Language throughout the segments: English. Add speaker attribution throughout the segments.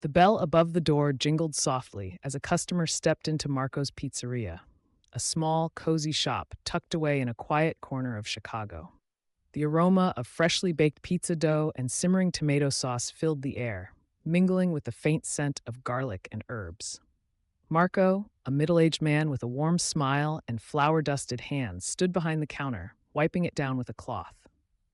Speaker 1: The bell above the door jingled softly as a customer stepped into Marco's Pizzeria, a small, cozy shop tucked away in a quiet corner of Chicago. The aroma of freshly baked pizza dough and simmering tomato sauce filled the air, mingling with the faint scent of garlic and herbs. Marco, a middle aged man with a warm smile and flour dusted hands, stood behind the counter, wiping it down with a cloth.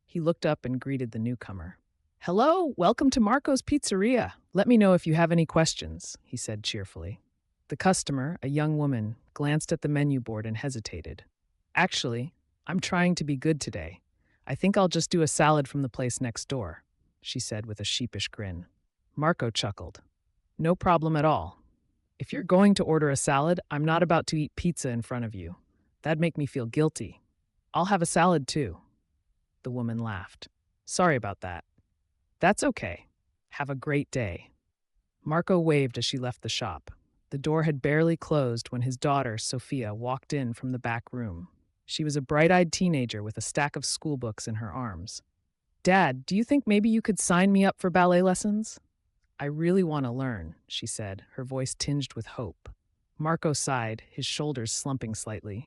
Speaker 1: He looked up and greeted the newcomer. "Hello, welcome to Marco's Pizzeria. Let me know if you have any questions," he said cheerfully. The customer, a young woman, glanced at the menu board and hesitated. "Actually, I'm trying to be good today. I think I'll just do a salad from the place next door," she said with a sheepish grin. Marco chuckled. "No problem at all. If you're going to order a salad, I'm not about to eat pizza in front of you. That'd make me feel guilty. I'll have a salad too." The woman laughed. "Sorry about that." "That's okay. Have a great day." Marco waved as she left the shop. The door had barely closed when his daughter, Sofia, walked in from the back room. She was a bright-eyed teenager with a stack of school books in her arms. "Dad, do you think maybe you could sign me up for ballet lessons?" "I really want to learn," she said, her voice tinged with hope. Marco sighed, his shoulders slumping slightly.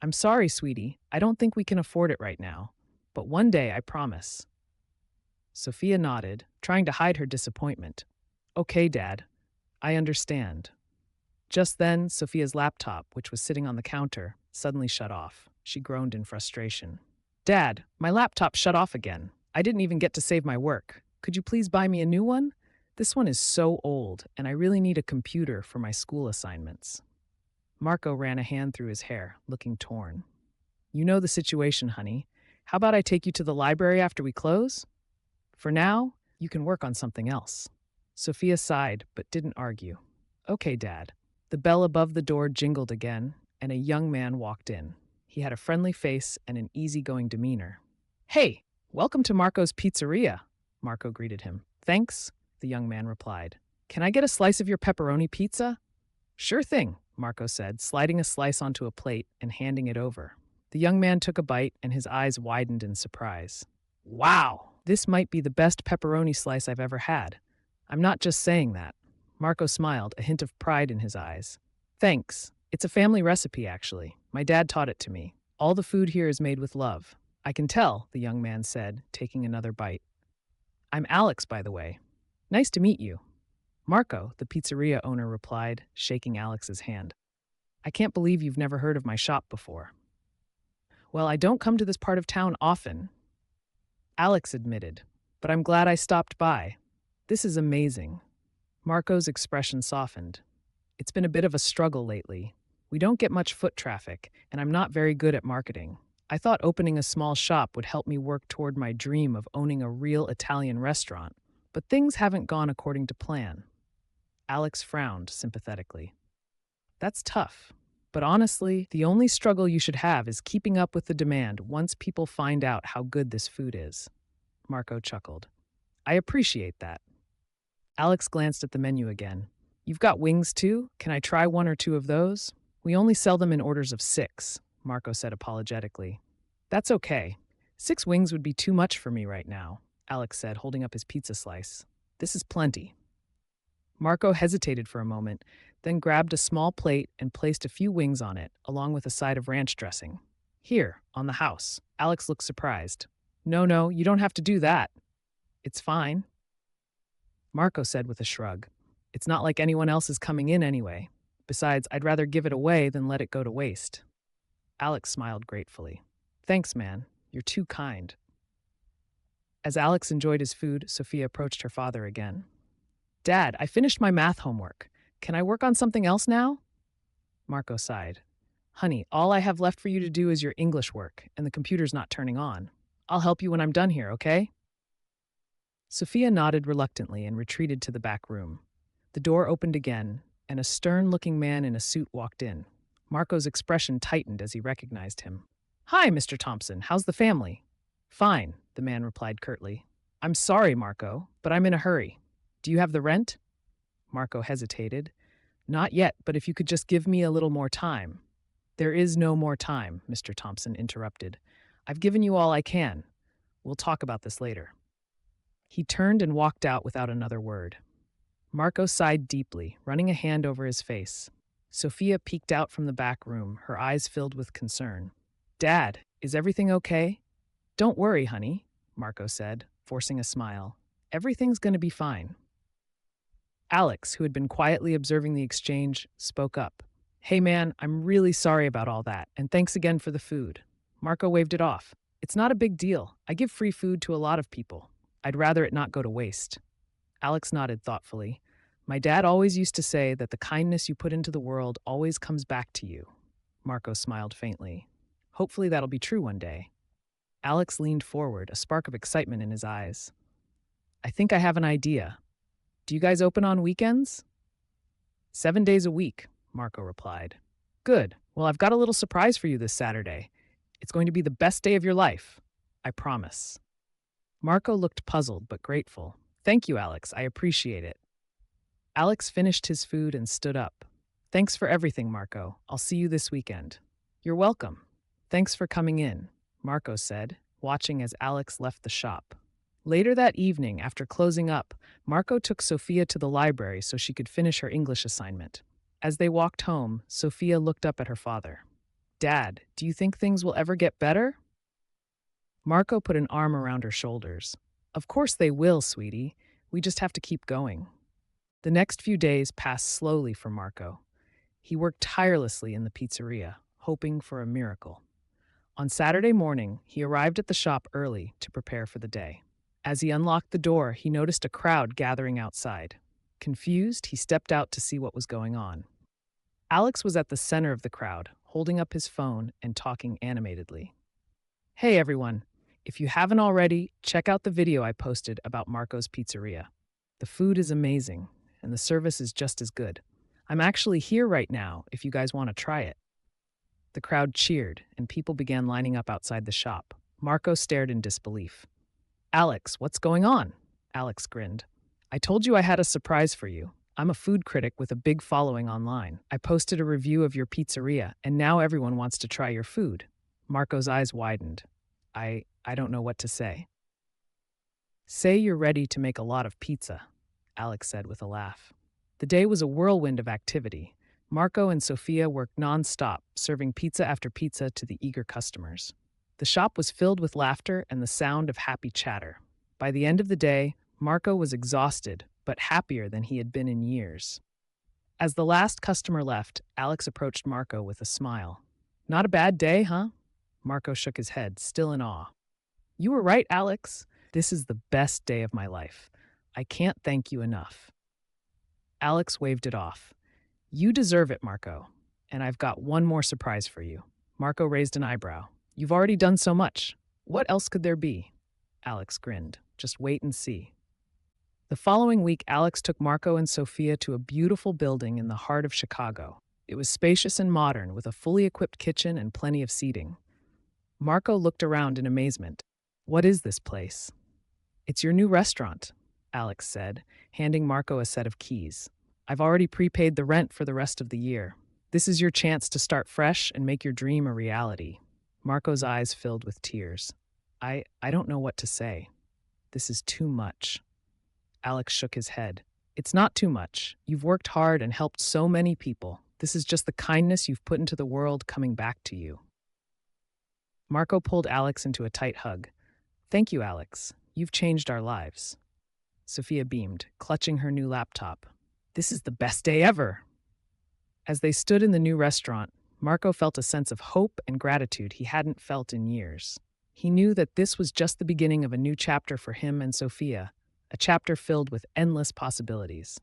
Speaker 1: "I'm sorry, sweetie. I don't think we can afford it right now. But one day, I promise." Sophia nodded, trying to hide her disappointment. "Okay, Dad. I understand." Just then, Sophia's laptop, which was sitting on the counter, suddenly shut off. She groaned in frustration. "Dad, my laptop shut off again. I didn't even get to save my work. Could you please buy me a new one? This one is so old, and I really need a computer for my school assignments." Marco ran a hand through his hair, looking torn. "You know the situation, honey. How about I take you to the library after we close? For now, you can work on something else." Sophia sighed, but didn't argue. "Okay, Dad." The bell above the door jingled again, and a young man walked in. He had a friendly face and an easygoing demeanor. "Hey, welcome to Marco's Pizzeria," Marco greeted him. "Thanks," the young man replied. "Can I get a slice of your pepperoni pizza?" "Sure thing," Marco said, sliding a slice onto a plate and handing it over. The young man took a bite, and his eyes widened in surprise. "Wow, this might be the best pepperoni slice I've ever had. I'm not just saying that." Marco smiled, a hint of pride in his eyes. "Thanks. It's a family recipe, actually. My dad taught it to me. All the food here is made with love." "I can tell," the young man said, taking another bite. "I'm Alex, by the way. Nice to meet you." "Marco," the pizzeria owner replied, shaking Alex's hand. "I can't believe you've never heard of my shop before." "Well, I don't come to this part of town often," Alex admitted, "but I'm glad I stopped by. This is amazing." Marco's expression softened. "It's been a bit of a struggle lately. We don't get much foot traffic, and I'm not very good at marketing. I thought opening a small shop would help me work toward my dream of owning a real Italian restaurant, but things haven't gone according to plan." Alex frowned sympathetically. "That's tough. But honestly, the only struggle you should have is keeping up with the demand once people find out how good this food is." Marco chuckled. "I appreciate that." Alex glanced at the menu again. "You've got wings too? Can I try one or two of those?" "We only sell them in orders of 6, Marco said apologetically. "That's okay. 6 wings would be too much for me right now," Alex said, holding up his pizza slice. "This is plenty." Marco hesitated for a moment, then grabbed a small plate and placed a few wings on it, along with a side of ranch dressing. "Here, on the house." Alex looked surprised. No, you don't have to do that." "It's fine," Marco said with a shrug. "It's not like anyone else is coming in anyway. Besides, I'd rather give it away than let it go to waste." Alex smiled gratefully. "Thanks, man. You're too kind." As Alex enjoyed his food, Sophia approached her father again. "Dad, I finished my math homework. Can I work on something else now?" Marco sighed. "Honey, all I have left for you to do is your English work, and the computer's not turning on. I'll help you when I'm done here, okay?" Sophia nodded reluctantly and retreated to the back room. The door opened again, and a stern-looking man in a suit walked in. Marco's expression tightened as he recognized him. "Hi, Mr. Thompson. How's the family?" "Fine," the man replied curtly. "I'm sorry, Marco, but I'm in a hurry. Do you have the rent?" Marco hesitated. "Not yet, but if you could just give me a little more time." "There is no more time," Mr. Thompson interrupted. "I've given you all I can. We'll talk about this later." He turned and walked out without another word. Marco sighed deeply, running a hand over his face. Sofia peeked out from the back room, her eyes filled with concern. Dad, is everything okay? Don't worry, honey, Marco said, forcing a smile. Everything's going to be fine. Alex, who had been quietly observing the exchange, spoke up. Hey man, I'm really sorry about all that, and thanks again for the food. Marco waved it off. It's not a big deal. I give free food to a lot of people. I'd rather it not go to waste. Alex nodded thoughtfully. My dad always used to say that the kindness you put into the world always comes back to you. Marco smiled faintly. Hopefully that'll be true one day. Alex leaned forward, a spark of excitement in his eyes. I think I have an idea. Do you guys open on weekends? 7 days a week, Marco replied. Good. Well, I've got a little surprise for you this Saturday. It's going to be the best day of your life. I promise. Marco looked puzzled but grateful. Thank you, Alex. I appreciate it. Alex finished his food and stood up. Thanks for everything, Marco. I'll see you this weekend. You're welcome. Thanks for coming in, Marco said, watching as Alex left the shop. Later that evening, after closing up, Marco took Sofia to the library so she could finish her English assignment. As they walked home, Sofia looked up at her father. Dad, do you think things will ever get better? Marco put an arm around her shoulders. Of course they will, sweetie. We just have to keep going. The next few days passed slowly for Marco. He worked tirelessly in the pizzeria, hoping for a miracle. On Saturday morning, he arrived at the shop early to prepare for the day. As he unlocked the door, he noticed a crowd gathering outside. Confused, he stepped out to see what was going on. Alex was at the center of the crowd, holding up his phone and talking animatedly. Hey everyone, if you haven't already, check out the video I posted about Marco's Pizzeria. The food is amazing, and the service is just as good. I'm actually here right now if you guys want to try it. The crowd cheered, and people began lining up outside the shop. Marco stared in disbelief. Alex, what's going on? Alex grinned. I told you I had a surprise for you. I'm a food critic with a big following online. I posted a review of your pizzeria, and now everyone wants to try your food. Marco's eyes widened. I don't know what to say. Say you're ready to make a lot of pizza, Alex said with a laugh. The day was a whirlwind of activity. Marco and Sofia worked non-stop, serving pizza after pizza to the eager customers. The shop was filled with laughter and the sound of happy chatter. By the end of the day, Marco was exhausted, but happier than he had been in years. As the last customer left, Alex approached Marco with a smile. Not a bad day, huh? Marco shook his head, still in awe. You were right, Alex. This is the best day of my life. I can't thank you enough. Alex waved it off. You deserve it, Marco. And I've got one more surprise for you. Marco raised an eyebrow. You've already done so much. What else could there be? Alex grinned. Just wait and see. The following week, Alex took Marco and Sofia to a beautiful building in the heart of Chicago. It was spacious and modern, with a fully equipped kitchen and plenty of seating. Marco looked around in amazement. What is this place? It's your new restaurant, Alex said, handing Marco a set of keys. I've already prepaid the rent for the rest of the year. This is your chance to start fresh and make your dream a reality. Marco's eyes filled with tears. I don't know what to say. This is too much. Alex shook his head. It's not too much. You've worked hard and helped so many people. This is just the kindness you've put into the world coming back to you. Marco pulled Alex into a tight hug. Thank you, Alex. You've changed our lives. Sofia beamed, clutching her new laptop. This is the best day ever. As they stood in the new restaurant, Marco felt a sense of hope and gratitude he hadn't felt in years. He knew that this was just the beginning of a new chapter for him and Sofia, a chapter filled with endless possibilities.